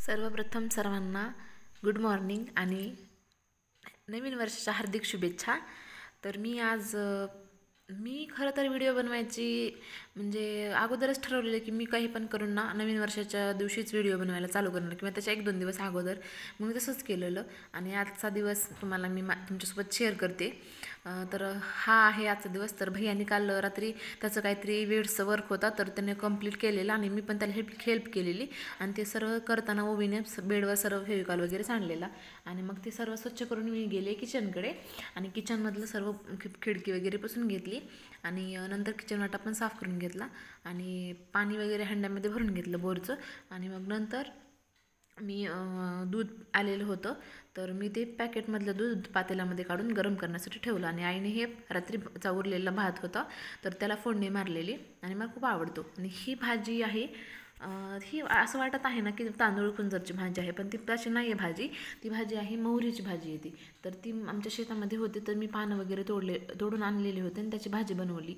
सर्वप्रथम सर्वांना good morning आणि नवीन वर्षाच्या हार्दिक शुभेच्छा। तर मी खरं तर व्हिडिओ बनवायची म्हणजे अगोदरच ठरवलेलं की मी काही पण करून ना नवीन वर्षाच्या दिवशीच व्हिडिओ बनवायला चालू करणार किंवा त्याच्या 1-2 दिवस अगोदर मग तसंच केलेलं आणि आजचा दिवस तुम्हाला मी तुमच्यासोबत शेअर करते। तर हा आहे आजचा दिवस। तर भैयानी काल रात्री त्याचं काहीतरी वेड्सचं वर्क होता तर त्याने कंप्लीट केलेलं आणि मी पण त्याला हेल्प केलेली आणि ते सर्व करताना ओवीने बेडवर सर्व फेविकॉल वगैरे सांडलेला आणि मग ते सर्व स्वच्छ करून मी गेले किचनकडे आणि किचनमधलं सर्व खिडकी वगैरे पुसून घेतली आणि नंतर किचन वाटा पण साफ करून घेतला आणि पाणी वगैरे हंड्यामध्ये भरून घेतलं बोरचं आणि मग नंतर मी दूध आलेलं होतं तर मी ते पॅकेटमधलं दूध पातेल्यामध्ये काढून गरम करण्यासाठी ठेवलं आणि आईने हे रात्रीचा उरलेला भात होता तर त्याला फोडणी मारलेली आणि मला खूप आवडतो। आणि ही भाजी आहे ही असं वाटत आहे ना की तांदूळ कुंजरची भाजी आहे पण ती तशी नाही आहे भाजी। ती भाजी आहे मोहरीची भाजी आहे ती। तर ती आमच्या शेतामध्ये होती तर मी पानं वगैरे तोडून आणलेले होते आणि त्याची भाजी बनवली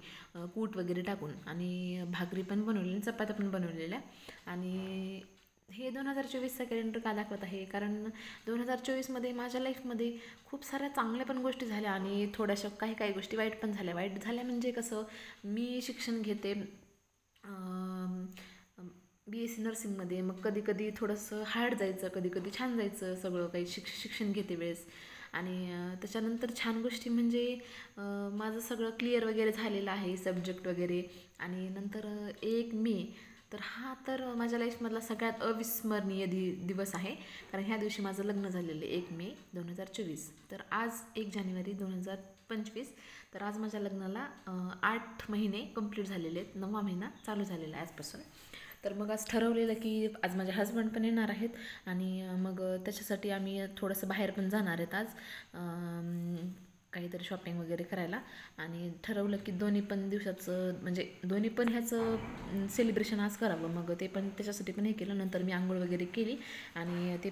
कूट वगैरे टाकून आणि भाकरी पण बनवली आणि चपात्या पण बनवलेल्या। आणि हे 2024चं कॅलेंडर का दाखवत आहे कारण 2024मध्ये माझ्या लाईफमध्ये खूप साऱ्या चांगल्या पण गोष्टी झाल्या आणि थोड्याशा काही गोष्टी वाईट पण झाल्या। वाईट झाल्या म्हणजे कसं मी शिक्षण घेते BSc नर्सिंगमध्ये मग कधी थोडंसं हार्ड जायचं कधी छान जायचं सगळं काही शिक्षण घेते वेळेस आणि त्याच्यानंतर छान गोष्टी म्हणजे माझं सगळं क्लिअर वगैरे झालेलं आहे सब्जेक्ट वगैरे। आणि नंतर 1 मे तर हा तर माझ्या लाईफमधला सगळ्यात अविस्मरणीय दिवस आहे कारण ह्या दिवशी माझं लग्न झालेलं आहे 1 मे 2024। तर आज 1 जानेवारी 2025 तर आज माझ्या लग्नाला 8 महिने कंप्लीट झालेले आहेत 9वा महिना चालू झालेला आहे आजपासून। तर मग आज ठरवलेलं की आज माझे हस्बंड पण येणार आहेत आणि मग त्याच्यासाठी आम्ही थोडंसं बाहेर पण जाणार आहेत आज काहीतरी शॉपिंग वगैरे करायला आणि ठरवलं की दोन्ही पण दिवसाचं म्हणजे दोन्ही पण ह्याचं सेलिब्रेशन आज करावं। मग ते पण त्याच्यासाठी पण हे केलं। नंतर मी आंघोळ वगैरे केली आणि ते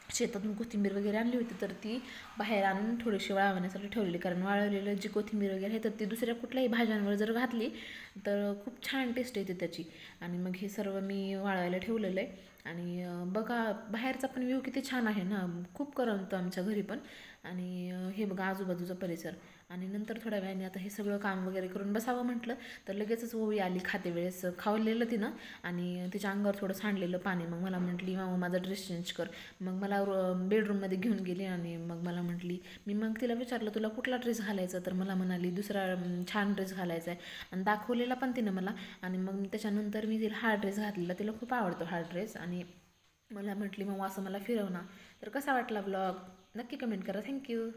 शेतातून कोथिंबीर वगैरे आणली होती तर ती बाहेर आणून थोडीशी वाळवण्यासाठी ठेवलेली कारण वाळवलेलं जी कोथिंबीर वगैरे आहे तर ती दुसऱ्या कुठल्याही भाज्यांवर जर घातली तर खूप छान टेस्ट येते त्याची। आणि मग हे सर्व मी वाळवायला ठेवलेलं आहे आणि बघा बाहेरचा पण व्ह्यू किती छान आहे ना खूप करमतं आमच्या घरी पण। आणि हे बघा आजूबाजूचा परिसर आणि नंतर थोड्या वेळाने आता हे सगळं काम वगैरे करून बसावं म्हटलं तर लगेचच ओवी आली खाते वेळेस खावलेलं तिनं आणि तिच्या अंगावर थोडं सांडलेलं पाणी मग मला म्हटली मामा माझा ड्रेस चेंज कर। मग मला बेडरूममध्ये घेऊन गेली आणि मग मला म्हटली मग तिला विचारलं तुला कुठला ड्रेस घालायचा तर मला म्हणाली दुसरा छान ड्रेस घालायचा आहे आणि दाखवलेला पण तिनं मला। आणि मग त्याच्यानंतर मी तिला हा ड्रेस घातलेला तिला खूप आवडतो हा ड्रेस आणि मला म्हटली मग असं मला फिरव ना। तर कसा वाटला ब्लॉग नक्की कमेंट करा। थँक्यू।